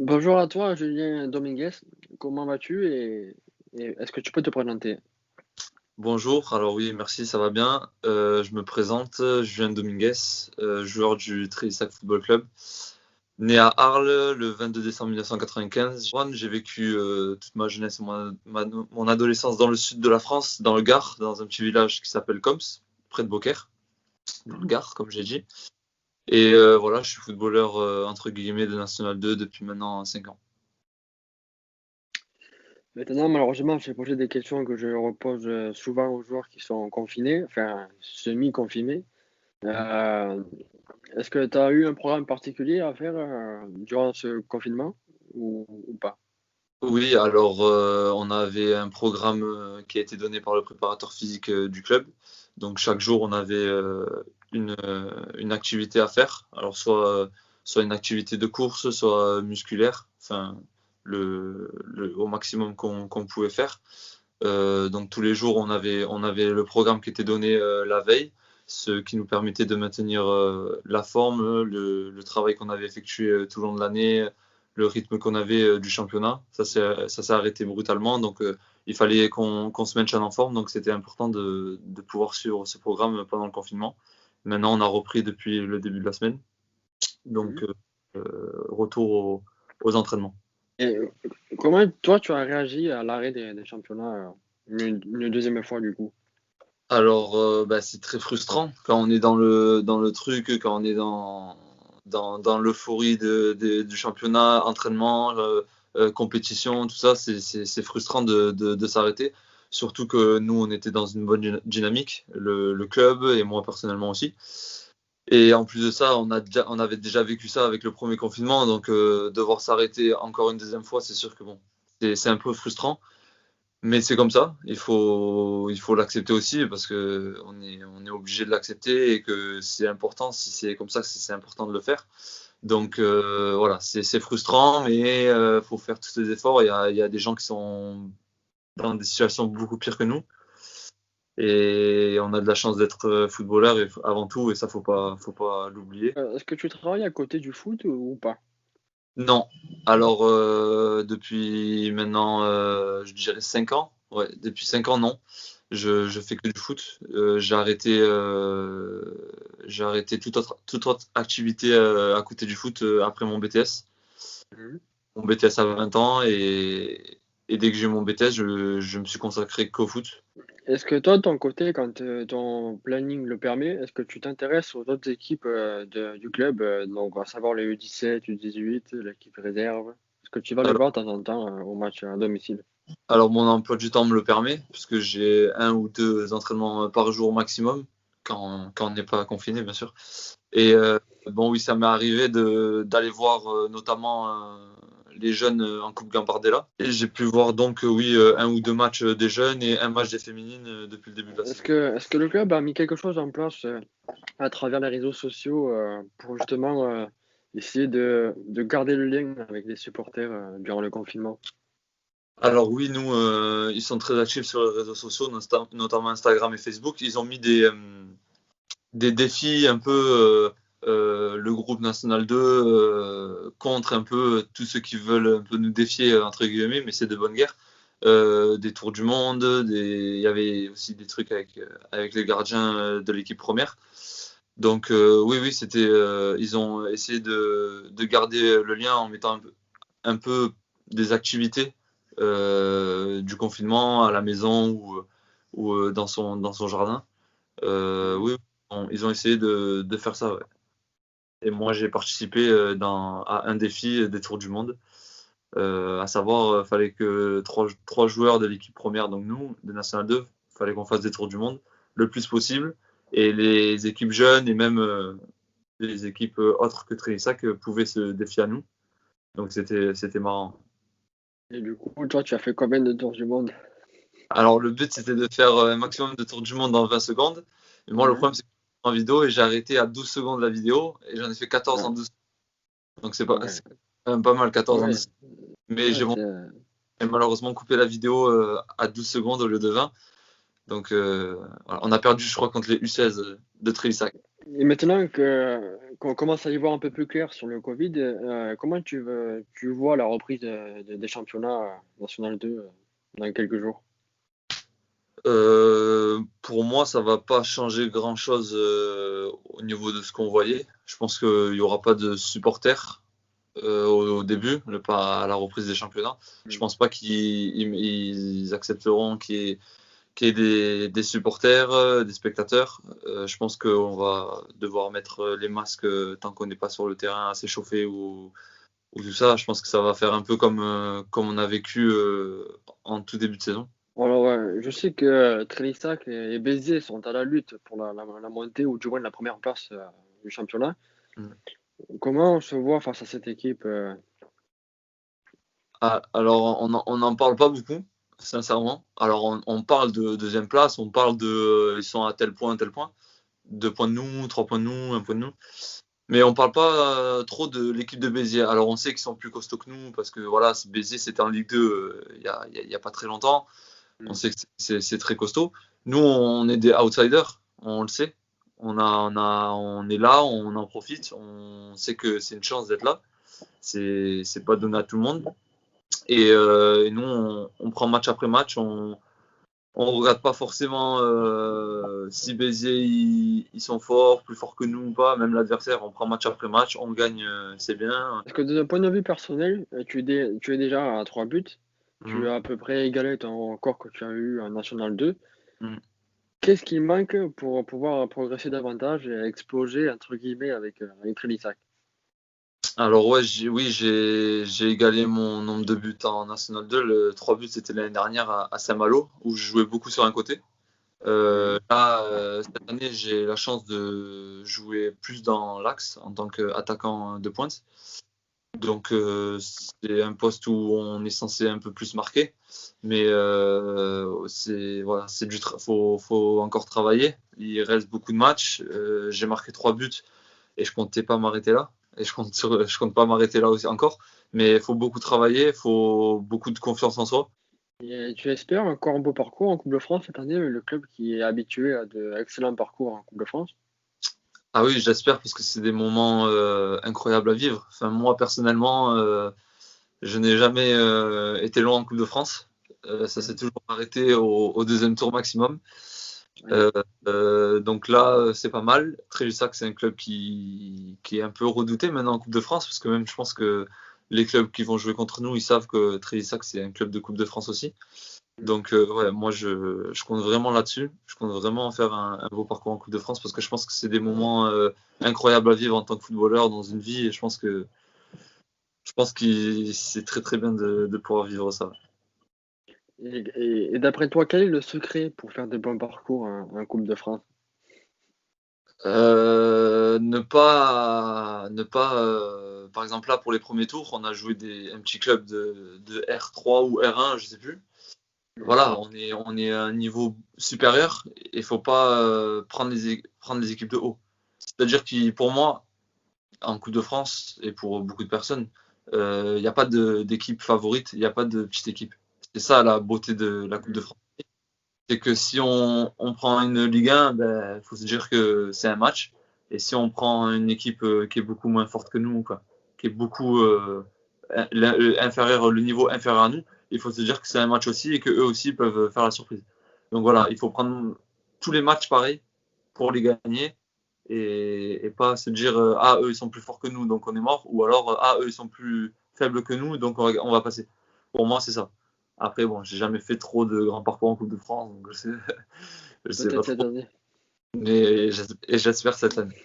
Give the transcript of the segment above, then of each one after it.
Bonjour à toi, Julien Dominguez. Comment vas-tu et est-ce que tu peux te présenter? Bonjour, alors oui, merci, ça va bien. Je me présente, Julien Dominguez, joueur du Trélissac Football Club. Né à Arles le 22 décembre 1995. J'ai vécu toute ma jeunesse et mon adolescence dans le sud de la France, dans le Gard, dans un petit village qui s'appelle Coms, près de Beaucaire, dans le Gard, comme j'ai dit. Et voilà, je suis footballeur entre guillemets de National 2 depuis maintenant 5 ans. Maintenant, malheureusement, je vais poser des questions que je repose souvent aux joueurs qui sont confinés, enfin semi-confinés. Euh, Est-ce que tu as eu un programme particulier à faire durant ce confinement ou pas? Oui, alors on avait un programme qui a été donné par le préparateur physique du club. Donc chaque jour, on avait une activité à faire. Alors soit une activité de course, soit musculaire, enfin au maximum qu'on pouvait faire. Donc tous les jours, on avait le programme qui était donné la veille, ce qui nous permettait de maintenir la forme, le travail qu'on avait effectué tout le long de l'année, le rythme qu'on avait du championnat. Ça s'est arrêté brutalement, donc il fallait qu'on se maintienne en forme, donc c'était important de pouvoir suivre ce programme pendant le confinement. Maintenant, on a repris depuis le début de la semaine, donc Mhm. retour aux entraînements. Et comment toi tu as réagi à l'arrêt des championnats une deuxième fois du coup? Alors, bah, c'est très frustrant quand on est dans le truc, quand on est dans l'euphorie du championnat, entraînement, compétition, tout ça, c'est frustrant de s'arrêter. Surtout que nous, on était dans une bonne dynamique, le club et moi personnellement aussi. Et en plus de ça, on avait déjà vécu ça avec le premier confinement, donc devoir s'arrêter encore une deuxième fois, c'est sûr que bon, c'est un peu frustrant. Mais c'est comme ça, il faut l'accepter aussi parce que on est obligé de l'accepter et que c'est important, si c'est comme ça, c'est important de le faire. Donc voilà, c'est frustrant, mais faut faire tous les efforts. Il y a des gens qui sont dans des situations beaucoup pires que nous et on a de la chance d'être footballeur avant tout et ça faut pas l'oublier. Est-ce que tu travailles à côté du foot ou pas? Non, alors depuis maintenant, je dirais 5 ans. Ouais, depuis 5 ans, non. Je fais que du foot. J'ai arrêté toute autre activité à côté du foot après mon BTS. Mon BTS a 20 ans et dès que j'ai eu mon BTS, je me suis consacré qu'au foot. Est-ce que toi, de ton côté, quand ton planning le permet, est-ce que tu t'intéresses aux autres équipes du club, donc à savoir les U17, U18, l'équipe réserve? Est-ce que tu vas les Alors, voir de temps en temps au match à domicile? alors, mon emploi du temps me le permet, puisque j'ai un ou deux entraînements par jour maximum, quand on n'est pas confiné, bien sûr. Et bon, oui, ça m'est arrivé d'aller voir notamment les jeunes en Coupe Gambardella. Et j'ai pu voir donc, oui, un ou deux matchs des jeunes et un match des féminines depuis le début de la saison. Est-ce que le club a mis quelque chose en place à travers les réseaux sociaux pour justement essayer de garder le lien avec les supporters durant le confinement? Alors oui, nous, ils sont très actifs sur les réseaux sociaux, notamment Instagram et Facebook. Ils ont mis des défis un peu le groupe National 2 contre un peu tous ceux qui veulent un peu nous défier entre guillemets, mais c'est de bonne guerre. Des tours du monde, il y avait aussi des trucs avec les gardiens de l'équipe première. Donc oui, oui, ils ont essayé de garder le lien en mettant un peu des activités du confinement à la maison ou dans son jardin. Mhm. Oui, ils ont essayé de faire ça, ouais. Et moi, j'ai participé à un défi des Tours du Monde. À savoir, fallait que trois joueurs de l'équipe première, donc nous, de National 2, fallait qu'on fasse des Tours du Monde le plus possible. Et les équipes jeunes et même les équipes autres que Trélissac pouvaient se défier à nous. Donc c'était marrant. Et du coup, toi, tu as fait combien de tours du monde? Alors le but, c'était de faire un maximum de Tours du Monde en 20 secondes. Et moi, le Mhm. problème, c'est que en vidéo et j'ai arrêté à 12 secondes la vidéo et j'en ai fait 14 en Ah, 12. Donc c'est pas, ouais, c'est quand même pas mal, 14 en ouais, 12. Mais ouais, j'ai malheureusement coupé la vidéo à 12 secondes au lieu de 20. Donc voilà. On a perdu, je crois, contre les U16 de Trélissac. Et maintenant qu'on commence à y voir un peu plus clair sur le Covid, comment tu vois la reprise des championnats National 2 dans quelques jours? Pour moi, ça va pas changer grand-chose au niveau de ce qu'on voyait. Je pense qu'il y aura pas de supporters au début, pas à la reprise des championnats. Je Mm. pense pas qu'ils accepteront qu'il y ait des supporters, des spectateurs. Je pense qu'on va devoir mettre les masques tant qu'on n'est pas sur le terrain assez chauffé ou tout ça. Je pense que ça va faire un peu comme on a vécu en tout début de saison. Alors, je sais que Trélissac et Béziers sont à la lutte pour la montée ou du moins la première place du championnat. Mm. Comment on se voit face à cette équipe? Ah, alors, on n'en parle pas beaucoup, sincèrement. Alors, on parle de deuxième place, on parle ils sont à tel point, 2 points de nous, 3 points de nous, 1 point de nous. Mais on parle pas trop de l'équipe de Béziers. Alors, on sait qu'ils sont plus costauds que nous parce que voilà, Béziers c'était en Ligue 2 il y a pas très longtemps. On Mm. sait que c'est très costaud. Nous, on est des outsiders, on le sait. On est là, on en profite. On sait que c'est une chance d'être là. C'est pas donné à tout le monde. Et nous, on prend match après match. On regarde pas forcément si Béziers ils sont forts, plus forts que nous ou pas. Même l'adversaire, on prend match après match, on gagne, c'est bien. Parce que d'un point de vue personnel, tu es déjà à 3 buts. Tu Mhm. as à peu près égalé ton record que tu as eu en National 2. Mhm. Qu'est-ce qui manque pour pouvoir progresser davantage et exploser, entre guillemets, avec Trélissac? Alors ouais, oui, j'ai égalé mon nombre de buts en National 2. 3 buts, c'était l'année dernière à Saint-Malo, où je jouais beaucoup sur un côté. Mhm. Là, cette année, j'ai la chance de jouer plus dans l'axe en tant qu'attaquant de pointe. Donc, c'est un poste où on est censé un peu plus marquer. Mais voilà, faut encore travailler. Il reste beaucoup de matchs. J'ai marqué 3 buts et je comptais pas m'arrêter là. Et je compte pas m'arrêter là aussi encore. Mais il faut beaucoup travailler, il faut beaucoup de confiance en soi. Et tu espères encore un beau parcours en Coupe de France cette année, le club qui est habitué à de excellents parcours en Coupe de France? Ah oui, j'espère parce que c'est des moments incroyables à vivre. Enfin, moi, personnellement, je n'ai jamais été loin en Coupe de France. Ça s'est Mhm. toujours arrêté au deuxième tour maximum. Oui. Euh, donc là, c'est pas mal. Trélissac, c'est un club qui est un peu redouté maintenant en Coupe de France, parce que même je pense que les clubs qui vont jouer contre nous, ils savent que Trélissac, c'est un club de Coupe de France aussi. Mhm. Donc ouais, moi, je compte vraiment là-dessus. Je compte vraiment faire un beau parcours en Coupe de France, parce que je pense que c'est des moments incroyables à vivre en tant que footballeur dans une vie, et je pense que c'est très très bien de pouvoir vivre ça. Et d'après toi, quel est le secret pour faire de bons parcours en Coupe de France? Par exemple là pour les premiers tours, on a joué un petit club de R3 ou R1, je sais plus. Mhm. Voilà, on est à un niveau supérieur et il faut pas prendre les équipes de haut. C'est-à-dire que pour moi, en Coupe de France et pour beaucoup de personnes, il n'y a pas d'équipe favorite, il n'y a pas de petite équipe. C'est ça la beauté de la Coupe de Mhm. France. C'est que si on prend une Ligue 1, ben, faut se dire que c'est un match. Et si on prend une équipe qui est beaucoup moins forte que nous, quoi, qui est beaucoup inférieur, le niveau inférieur à nous, il faut se dire que c'est un match aussi et qu'eux aussi peuvent faire la surprise. Donc voilà, il faut prendre tous les matchs pareils pour les gagner et pas se dire ah eux ils sont plus forts que nous donc on est mort ou alors ah eux ils sont plus faibles que nous donc on va passer. Pour moi c'est ça. Après bon j'ai jamais fait trop de grands parcours en Coupe de France donc je sais pas Peut-être cette trop année. mais j'espère cette année.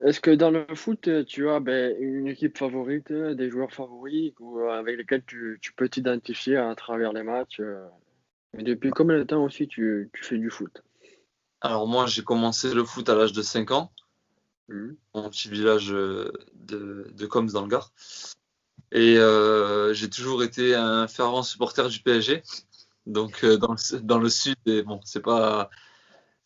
Est-ce que dans le foot, tu as une équipe favorite, des joueurs favoris ou avec lesquels tu peux t'identifier à travers les matchs? Et depuis combien de temps aussi tu fais du foot? Alors moi j'ai commencé le foot à l'âge de 5 ans Mhm. dans mon petit village de Coms dans le Gard et j'ai toujours été un fervent supporter du PSG donc dans le sud et bon c'est pas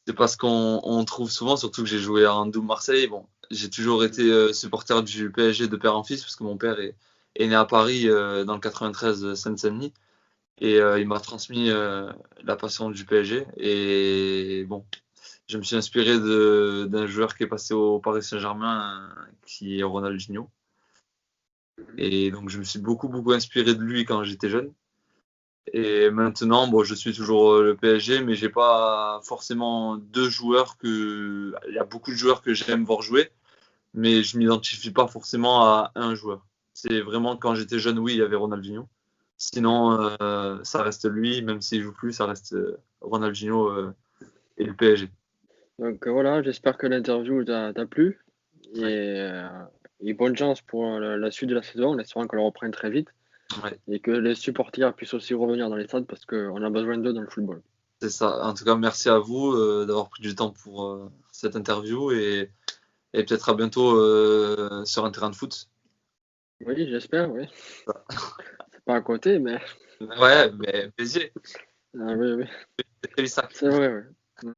ce qu'on trouve souvent, surtout que j'ai joué en double Marseille. Bon, j'ai toujours été supporter du PSG de père en fils, parce que mon père est né à Paris dans le 93 Seine-Saint-Denis. Et il m'a transmis la passion du PSG. Et bon, je me suis inspiré d'un joueur qui est passé au Paris Saint-Germain, qui est Ronaldinho. Et donc, je me suis beaucoup inspiré de lui quand j'étais jeune. Et maintenant, bon, je suis toujours le PSG, mais j'ai pas forcément deux joueurs que. Il y a beaucoup de joueurs que j'aime voir jouer, mais je m'identifie pas forcément à un joueur. C'est vraiment quand j'étais jeune, oui, il y avait Ronaldinho. Sinon, ça reste lui, même s'il joue plus, ça reste Ronaldinho et le PSG. Donc voilà, j'espère que l'interview t'a plu. Ouais. Et bonne chance pour la suite de la saison, en espérant qu'elle reprenne très vite. Ouais, Et que les supporters puissent aussi revenir dans les stades parce qu'on a besoin d'eux dans le football. c'est ça. En tout cas, merci à vous d'avoir pris du temps pour cette interview et peut-être à bientôt sur un terrain de foot. Oui, j'espère, oui. C'est pas à côté, mais. Ouais, mais plaisir. Ah, oui, oui. C'est ça. C'est vrai, oui.